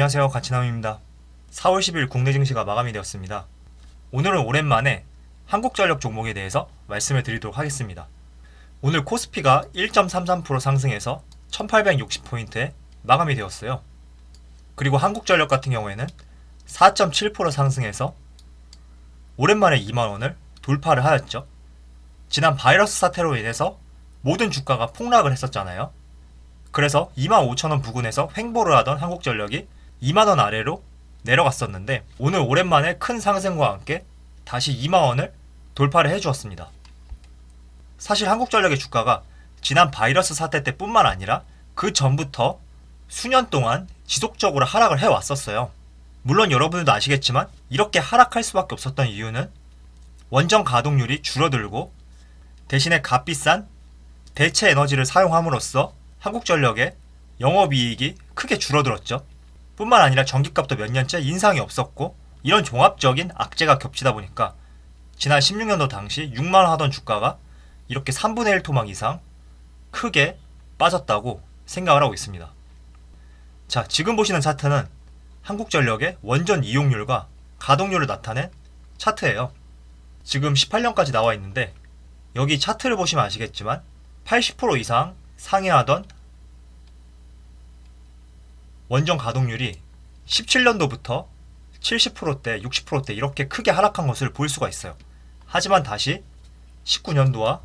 안녕하세요, 가치남입니다. 4월 10일 국내 증시가 마감이 되었습니다. 오늘은 오랜만에 한국전력 종목에 대해서 말씀을 드리도록 하겠습니다. 오늘 코스피가 1.33% 상승해서 1860포인트에 마감이 되었어요. 그리고 한국전력 같은 경우에는 4.7% 상승해서 오랜만에 2만원을 돌파를 하였죠. 지난 바이러스 사태로 인해서 모든 주가가 폭락을 했었잖아요. 그래서 25,000원 부근에서 횡보를 하던 한국전력이 2만원 아래로 내려갔었는데 오늘 오랜만에 큰 상승과 함께 다시 2만원을 돌파를 해주었습니다. 사실 한국전력의 주가가 지난 바이러스 사태 때뿐만 아니라 그 전부터 수년 동안 지속적으로 하락을 해왔었어요. 물론 여러분들도 아시겠지만 이렇게 하락할 수밖에 없었던 이유는 원전 가동률이 줄어들고 대신에 값비싼 대체 에너지를 사용함으로써 한국전력의 영업이익이 크게 줄어들었죠. 뿐만 아니라 전기값도 몇 년째 인상이 없었고 이런 종합적인 악재가 겹치다 보니까 지난 16년도 당시 6만원 하던 주가가 이렇게 3분의 1 토막 이상 크게 빠졌다고 생각을 하고 있습니다. 자, 지금 보시는 차트는 한국전력의 원전 이용률과 가동률을 나타낸 차트예요. 지금 18년까지 나와 있는데 여기 차트를 보시면 아시겠지만 80% 이상 상회하던 원전 가동률이 17년도부터 70%대, 60%대 이렇게 크게 하락한 것을 볼 수가 있어요. 하지만 다시 19년도와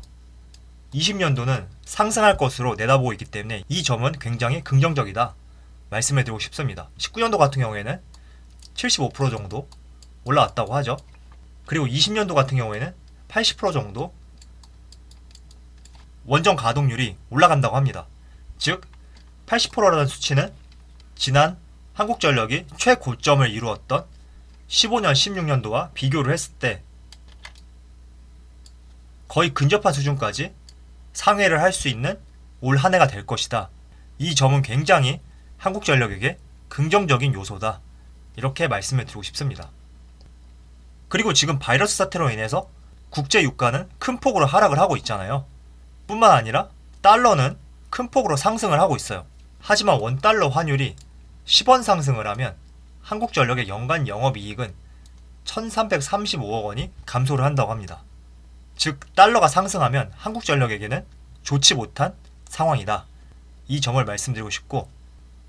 20년도는 상승할 것으로 내다보고 있기 때문에 이 점은 굉장히 긍정적이다 말씀을 드리고 싶습니다. 19년도 같은 경우에는 75% 정도 올라왔다고 하죠. 그리고 20년도 같은 경우에는 80% 정도 원전 가동률이 올라간다고 합니다. 즉 80%라는 수치는 지난 한국전력이 최고점을 이루었던 15년, 16년도와 비교를 했을 때 거의 근접한 수준까지 상회를 할 수 있는 올 한 해가 될 것이다. 이 점은 굉장히 한국전력에게 긍정적인 요소다. 이렇게 말씀을 드리고 싶습니다. 그리고 지금 바이러스 사태로 인해서 국제 유가는 큰 폭으로 하락을 하고 있잖아요. 뿐만 아니라 달러는 큰 폭으로 상승을 하고 있어요. 하지만 원달러 환율이 10원 상승을 하면 한국전력의 연간 영업이익은 1335억 원이 감소를 한다고 합니다. 즉 달러가 상승하면 한국전력에게는 좋지 못한 상황이다. 이 점을 말씀드리고 싶고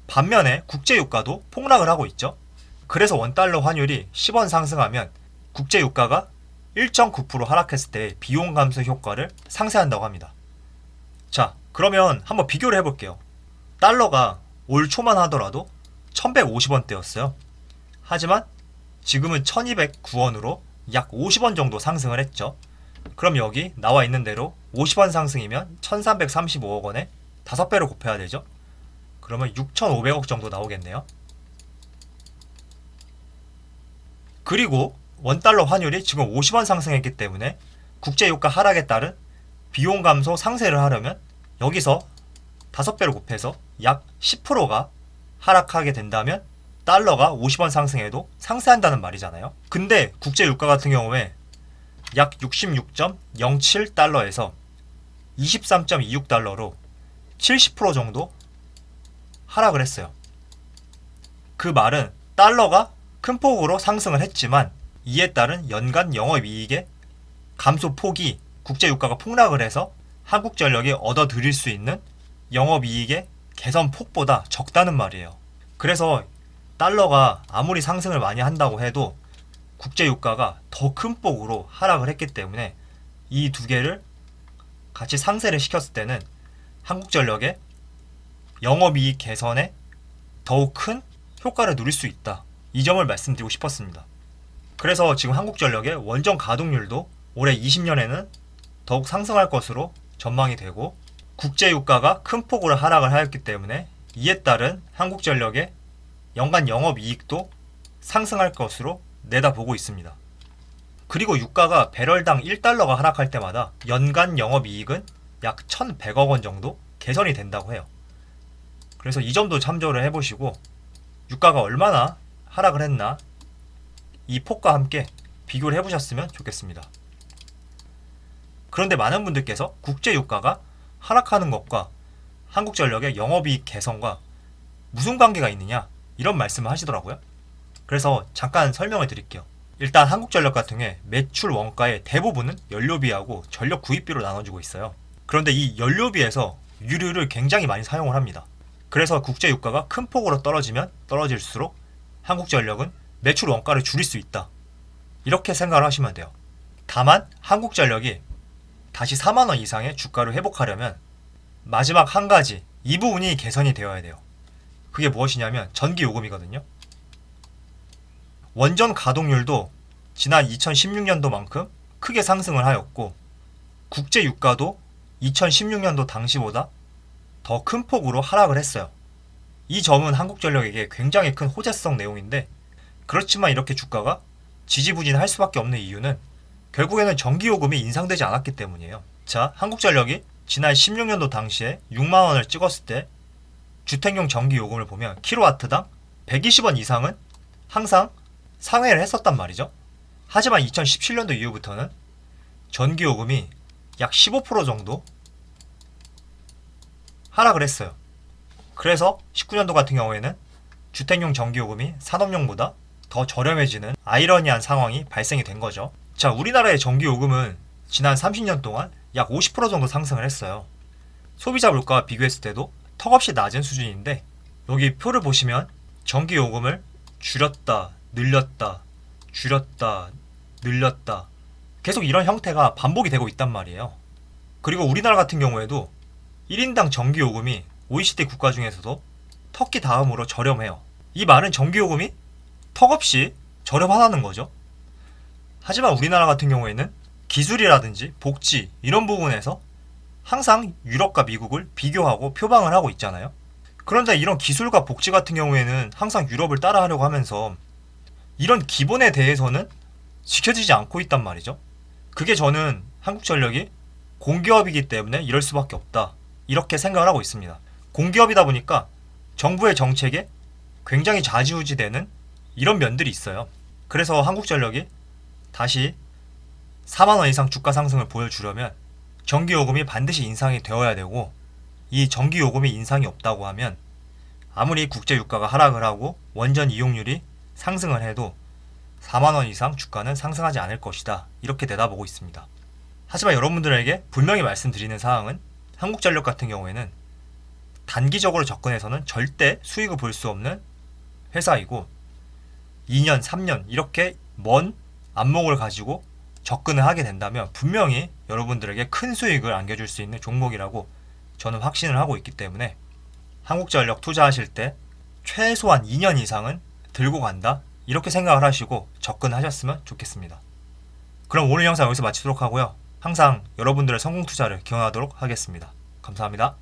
반면에 국제유가도 폭락을 하고 있죠. 그래서 원달러 환율이 10원 상승하면 국제유가가 1.9% 하락했을 때 비용 감소 효과를 상쇄한다고 합니다. 자, 그러면 한번 비교를 해볼게요. 달러가 올 초만 하더라도 1150원대였어요. 하지만 지금은 1209원으로 약 50원 정도 상승을 했죠. 그럼 여기 나와 있는 대로 50원 상승이면 1335억 원에 5배로 곱해야 되죠. 그러면 6500억 정도 나오겠네요. 그리고 원달러 환율이 지금 50원 상승했기 때문에 국제유가 하락에 따른 비용 감소 상쇄를 하려면 여기서 5배로 곱해서 약 10%가 하락하게 된다면 달러가 50원 상승해도 상쇄한다는 말이잖아요. 근데 국제유가 같은 경우에 약 66.07달러에서 23.26달러로 70% 정도 하락을 했어요. 그 말은 달러가 큰 폭으로 상승을 했지만 이에 따른 연간 영업이익의 감소 폭이 국제유가가 폭락을 해서 한국전력이 얻어들일 수 있는 영업이익의 개선 폭보다 적다는 말이에요. 그래서 달러가 아무리 상승을 많이 한다고 해도 국제유가가 더 큰 폭으로 하락을 했기 때문에 이 두 개를 같이 상쇄를 시켰을 때는 한국전력의 영업이익 개선에 더욱 큰 효과를 누릴 수 있다. 이 점을 말씀드리고 싶었습니다. 그래서 지금 한국전력의 원전 가동률도 올해 20년에는 더욱 상승할 것으로 전망이 되고 국제유가가 큰 폭으로 하락을 하였기 때문에 이에 따른 한국전력의 연간 영업이익도 상승할 것으로 내다보고 있습니다. 그리고 유가가 배럴당 1달러가 하락할 때마다 연간 영업이익은 약 1100억 원 정도 개선이 된다고 해요. 그래서 이 점도 참조를 해보시고 유가가 얼마나 하락을 했나 이 폭과 함께 비교를 해보셨으면 좋겠습니다. 그런데 많은 분들께서 국제유가가 하락하는 것과 한국전력의 영업이익 개선과 무슨 관계가 있느냐 이런 말씀을 하시더라고요. 그래서 잠깐 설명을 드릴게요. 일단 한국전력 같은 경우에 매출 원가의 대부분은 연료비하고 전력 구입비로 나눠지고 있어요. 그런데 이 연료비에서 유류를 굉장히 많이 사용을 합니다. 그래서 국제 유가가 큰 폭으로 떨어지면 떨어질수록 한국전력은 매출 원가를 줄일 수 있다. 이렇게 생각을 하시면 돼요. 다만 한국전력이 다시 4만원 이상의 주가를 회복하려면 마지막 한 가지, 이 부분이 개선이 되어야 돼요. 그게 무엇이냐면 전기요금이거든요. 원전 가동률도 지난 2016년도만큼 크게 상승을 하였고 국제 유가도 2016년도 당시보다 더 큰 폭으로 하락을 했어요. 이 점은 한국전력에게 굉장히 큰 호재성 내용인데, 그렇지만 이렇게 주가가 지지부진할 수밖에 없는 이유는 결국에는 전기요금이 인상되지 않았기 때문이에요. 자, 한국전력이 지난 16년도 당시에 6만원을 찍었을 때 주택용 전기요금을 보면 킬로와트당 120원 이상은 항상 상회를 했었단 말이죠. 하지만 2017년도 이후부터는 전기요금이 약 15% 정도 하락을 했어요. 그래서 19년도 같은 경우에는 주택용 전기요금이 산업용보다 더 저렴해지는 아이러니한 상황이 발생이 된 거죠. 자, 우리나라의 전기요금은 지난 30년 동안 약 50% 정도 상승을 했어요. 소비자 물가와 비교했을 때도 턱없이 낮은 수준인데, 여기 표를 보시면 전기요금을 줄였다, 늘렸다, 줄였다, 늘렸다, 계속 이런 형태가 반복이 되고 있단 말이에요. 그리고 우리나라 같은 경우에도 1인당 전기요금이 OECD 국가 중에서도 터키 다음으로 저렴해요. 이 말은 전기요금이 턱없이 저렴하다는 거죠. 하지만 우리나라 같은 경우에는 기술이라든지 복지 이런 부분에서 항상 유럽과 미국을 비교하고 표방을 하고 있잖아요. 그런데 이런 기술과 복지 같은 경우에는 항상 유럽을 따라하려고 하면서 이런 기본에 대해서는 지켜지지 않고 있단 말이죠. 그게 저는 한국전력이 공기업이기 때문에 이럴 수밖에 없다, 이렇게 생각을 하고 있습니다. 공기업이다 보니까 정부의 정책에 굉장히 좌지우지되는 이런 면들이 있어요. 그래서 한국전력이 다시 4만원 이상 주가 상승을 보여주려면 전기요금이 반드시 인상이 되어야 되고, 이 전기요금이 인상이 없다고 하면 아무리 국제유가가 하락을 하고 원전 이용률이 상승을 해도 4만원 이상 주가는 상승하지 않을 것이다, 이렇게 내다보고 있습니다. 하지만 여러분들에게 분명히 말씀드리는 사항은, 한국전력 같은 경우에는 단기적으로 접근해서는 절대 수익을 볼 수 없는 회사이고, 2년, 3년 이렇게 먼 안목을 가지고 접근을 하게 된다면 분명히 여러분들에게 큰 수익을 안겨줄 수 있는 종목이라고 저는 확신을 하고 있기 때문에 한국전력 투자하실 때 최소한 2년 이상은 들고 간다, 이렇게 생각을 하시고 접근하셨으면 좋겠습니다. 그럼 오늘 영상 여기서 마치도록 하고요. 항상 여러분들의 성공 투자를 기원하도록 하겠습니다. 감사합니다.